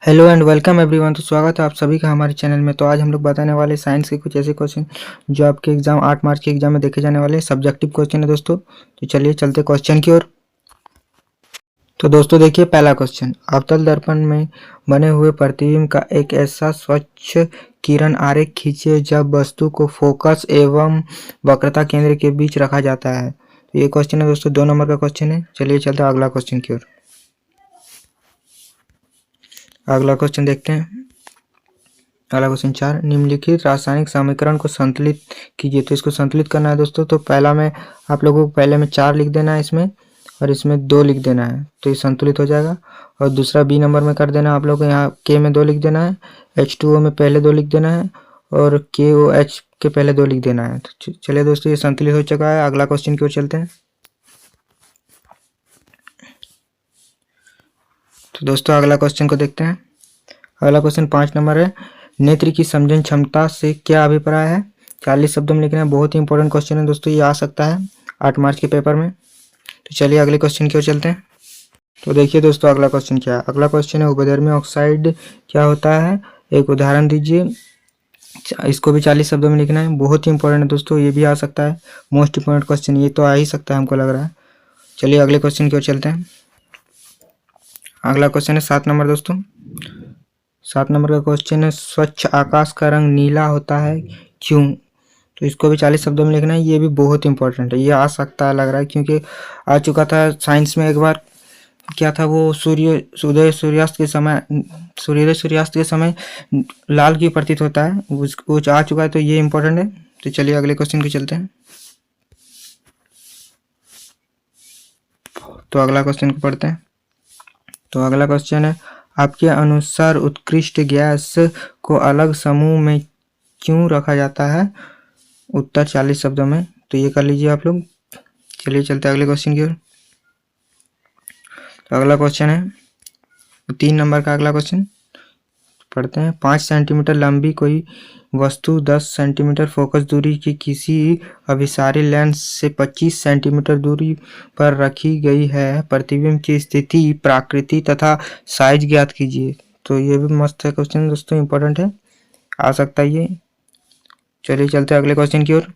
Hello and welcome everyone. तो स्वागत है आप सभी का हमारे चैनल में। तो आज हम लोग बताने वाले साइंस के कुछ ऐसे क्वेश्चन जो आपके एग्जाम 8 मार्च के एग्जाम में देखे जाने वाले सब्जेक्टिव क्वेश्चन है दोस्तों। तो चलिए चलते क्वेश्चन की ओर। तो दोस्तों देखिए पहला क्वेश्चन, अवतल दर्पण में बने हुए प्रतिबिंब का एक ऐसा स्वच्छ किरण आरेख खींचिए जब वस्तु को फोकस एवं वक्रता केंद्र के बीच रखा जाता है। तो ये क्वेश्चन है दोस्तों, 2 नंबर का क्वेश्चन है। चलिए चलते अगला क्वेश्चन की ओर। अगला क्वेश्चन देखते हैं। अगला क्वेश्चन 4, निम्नलिखित रासायनिक समीकरण को संतुलित कीजिए। तो इसको संतुलित करना है दोस्तों। तो पहला में आप लोगों को पहले में 4 लिख देना है इसमें, और इसमें 2 लिख देना है, तो ये संतुलित हो जाएगा। और दूसरा बी नंबर में कर देना आप लोगों को, यहाँ के में 2 लिख देना है, H2O में पहले 2 लिख देना है, और KOH के पहले 2 लिख देना है। तो चलिए दोस्तों ये संतुलित हो चुका है। अगला क्वेश्चन की ओर चलते हैं। तो दोस्तों अगला क्वेश्चन को देखते हैं। अगला क्वेश्चन 5 नंबर है, नेत्र की समझन क्षमता से क्या अभिप्राय है। 40 शब्दों में लिखना है। बहुत ही इंपॉर्टेंट क्वेश्चन है दोस्तों, ये आ सकता है 8 मार्च के पेपर में। तो चलिए अगले क्वेश्चन की ओर चलते हैं। तो देखिए दोस्तों अगला क्वेश्चन क्या है। अगला क्वेश्चन है, उपधर्मी ऑक्साइड क्या होता है, एक उदाहरण दीजिए। इसको भी 40 शब्दों में लिखना है। बहुत ही इंपॉर्टेंट है दोस्तों, ये भी आ सकता है। मोस्ट इंपॉर्टेंट क्वेश्चन ये तो आ ही सकता है, हमको लग रहा है। चलिए अगले क्वेश्चन की ओर चलते हैं। अगला क्वेश्चन है 7 नंबर दोस्तों। 7 नंबर का क्वेश्चन है, स्वच्छ आकाश का रंग नीला होता है क्यों। तो इसको भी 40 शब्दों में लिखना है। ये भी बहुत इंपॉर्टेंट है, ये आ सकता है लग रहा है, क्योंकि आ चुका था साइंस में एक बार। क्या था वो, सूर्योदय सूर्यास्त के समय, सूर्योदय सूर्यास्त के समय लाल क्यों प्रतीत होता है, वो आ चुका है। तो ये इंपॉर्टेंट है। तो चलिए अगले क्वेश्चन की चलते हैं। तो अगला क्वेश्चन को पढ़ते हैं। तो अगला क्वेश्चन है, आपके अनुसार उत्कृष्ट गैस को अलग समूह में क्यों रखा जाता है। उत्तर 40 शब्दों में। तो ये कर लीजिए आप लोग। चलिए चलते हैं अगले क्वेश्चन की ओर। तो अगला क्वेश्चन है 3 नंबर का। अगला क्वेश्चन पढ़ते हैं। 5 सेंटीमीटर लंबी कोई वस्तु 10 सेंटीमीटर फोकस दूरी की किसी अभिसारी लेंस से 25 सेंटीमीटर दूरी पर रखी गई है। प्रतिबिंब की स्थिति, प्राकृति तथा साइज ज्ञात कीजिए। तो ये भी मस्त है क्वेश्चन दोस्तों, इंपॉर्टेंट है, आ सकता है ये। चलिए चलते हैं अगले क्वेश्चन की ओर।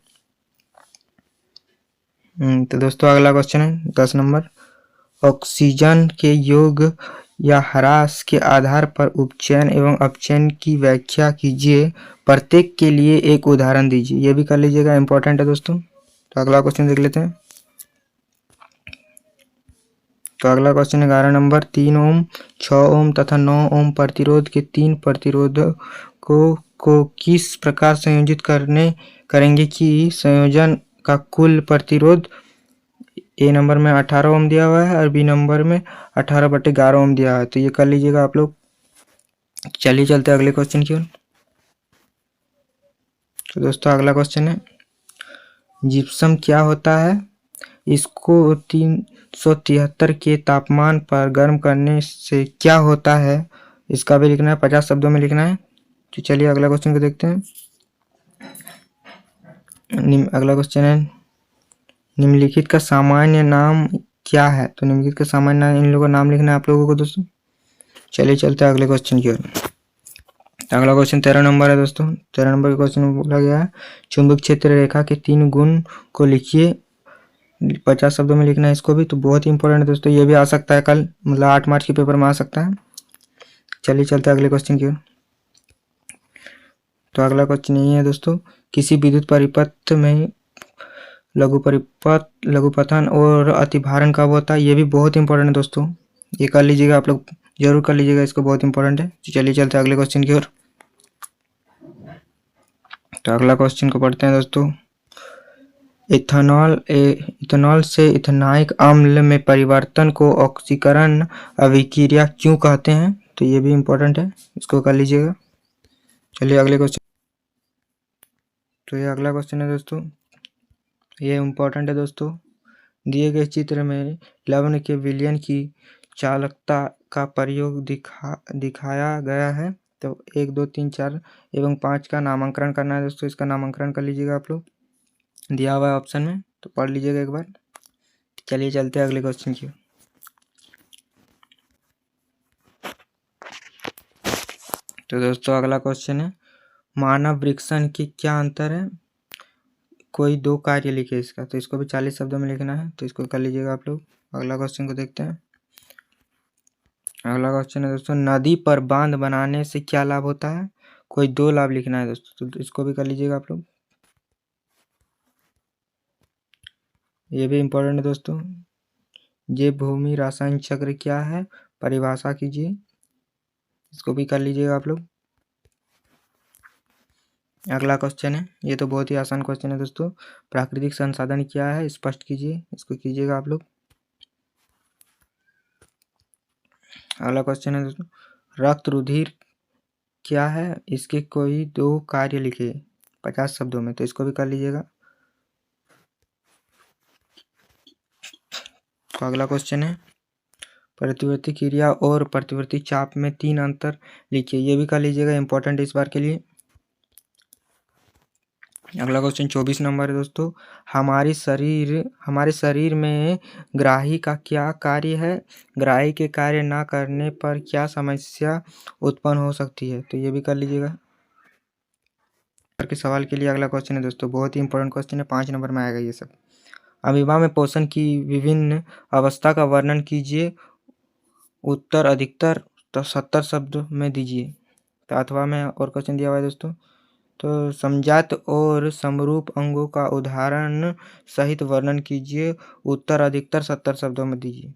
तो दोस्तों अगला क्वेश्चन है 10 नंबर, ऑक्सीजन के योग या ह्रास के आधार पर उपचयन एवं अपचयन की व्याख्या कीजिए। प्रत्येक के लिए एक उदाहरण दीजिए। ये भी कर लीजिएगा, इंपॉर्टेंट है दोस्तों। तो अगला क्वेश्चन देख लेते हैं। तो अगला क्वेश्चन 11 नंबर, 3 ओम, 6 ओम तथा 9 ओम प्रतिरोध के 3 प्रतिरोधकों को किस प्रकार संयोजित करेंगे कि संयोजन का कुल प्रतिरोध ए नंबर में 18 ओम दिया हुआ है और बी नंबर में 18/11 ओम दिया है। तो ये कर लीजिएगा आप लोग। चलिए चलते हैं अगले क्वेश्चन की ओर। तो दोस्तों अगला क्वेश्चन है, जिप्सम क्या होता है, इसको 373 के तापमान पर गर्म करने से क्या होता है। इसका भी लिखना है, 50 शब्दों में लिखना है। तो चलिए अगला क्वेश्चन को देखते हैं। अगला क्वेश्चन है, निम्नलिखित का सामान्य नाम क्या है। तो निम्नलिखित का सामान्य नाम, इन लोगों का नाम लिखना है आप लोगों को दोस्तों। चलिए चलते हैं अगले क्वेश्चन की ओर। अगला क्वेश्चन 13 नंबर है दोस्तों। 13 नंबर के क्वेश्चन में बोला गया है, चुंबक क्षेत्र रेखा के 3 गुण को लिखिए। 50 शब्दों में लिखना है इसको भी। तो बहुत ही इंपॉर्टेंट है दोस्तों, ये भी आ सकता है कल, मतलब 8 मार्च के पेपर में आ सकता है। चलिए चलते हैं अगले क्वेश्चन की ओर। तो अगला क्वेश्चन यही है दोस्तों, किसी विद्युत परिपथ में लघुपथन और अतिभारण कब होता है। ये भी बहुत इंपॉर्टेंट है दोस्तों, ये कर लीजिएगा आप लोग, जरूर कर लीजिएगा इसको, बहुत इंपॉर्टेंट है। चलिए चलते हैं अगले क्वेश्चन की ओर। तो अगला क्वेश्चन को पढ़ते हैं दोस्तों, इथेनॉल से इथेनाइक अम्ल में परिवर्तन को ऑक्सीकरण अभिक्रिया क्यों कहते हैं। तो ये भी इंपॉर्टेंट है, इसको कर लीजिएगा। चलिए अगले क्वेश्चन। तो ये अगला क्वेश्चन है दोस्तों, ये इंपॉर्टेंट है दोस्तों। दिए गए चित्र में लवण के विलयन की चालकता का प्रयोग दिखाया गया है। तो 1, 2, 3, 4 एवं 5 का नामांकन करना है दोस्तों। इसका नामांकन कर लीजिएगा आप लोग, दिया हुआ है ऑप्शन में, तो पढ़ लीजिएगा एक बार। चलिए चलते हैं अगले क्वेश्चन की। तो दोस्तों अगला क्वेश्चन है, मानव वृक्षण की क्या अंतर है, कोई दो कार्य लिखे इसका। तो इसको भी 40 शब्दों में लिखना है, तो इसको कर लीजिएगा आप लोग। अगला क्वेश्चन को देखते हैं। अगला क्वेश्चन है दोस्तों, नदी पर बांध बनाने से क्या लाभ होता है, कोई दो लाभ लिखना है दोस्तों। तो इसको भी कर लीजिएगा आप लोग, ये भी इम्पोर्टेंट है दोस्तों। ये भूमि रासायनिक चक्र क्या है, परिभाषा कीजिए, इसको भी कर लीजिएगा आप लोग। अगला क्वेश्चन है, ये तो बहुत ही आसान क्वेश्चन है दोस्तों, प्राकृतिक संसाधन क्या है, स्पष्ट कीजिए, इसको कीजिएगा आप लोग। अगला क्वेश्चन है दोस्तों, रक्त रुधिर क्या है, इसके कोई दो कार्य लिखे 50 शब्दों में। तो इसको भी कर लीजिएगा। तो अगला क्वेश्चन है, प्रतिवर्ती क्रिया और प्रतिवर्ती चाप में 3 अंतर लिखिए, ये भी कर लीजिएगा, इंपॉर्टेंट इस बार के लिए। अगला क्वेश्चन 24 नंबर है दोस्तों, हमारे शरीर में ग्राही का क्या कार्य है, ग्राही के कार्य ना करने पर क्या समस्या उत्पन्न हो सकती है। तो ये भी कर लीजिएगा। के सवाल के लिए अगला क्वेश्चन है दोस्तों, बहुत ही इंपॉर्टेंट क्वेश्चन है, 5 नंबर में आएगा ये सब। अमीबा में पोषण की विभिन्न अवस्था का वर्णन कीजिए, उत्तर अधिकतर तो 70 शब्द में दीजिए। तो अथवा में और क्वेश्चन दिया हुआ है दोस्तों, तो समजात और समरूप अंगों का उदाहरण सहित वर्णन कीजिए, उत्तर अधिकतर 70 शब्दों में दीजिए।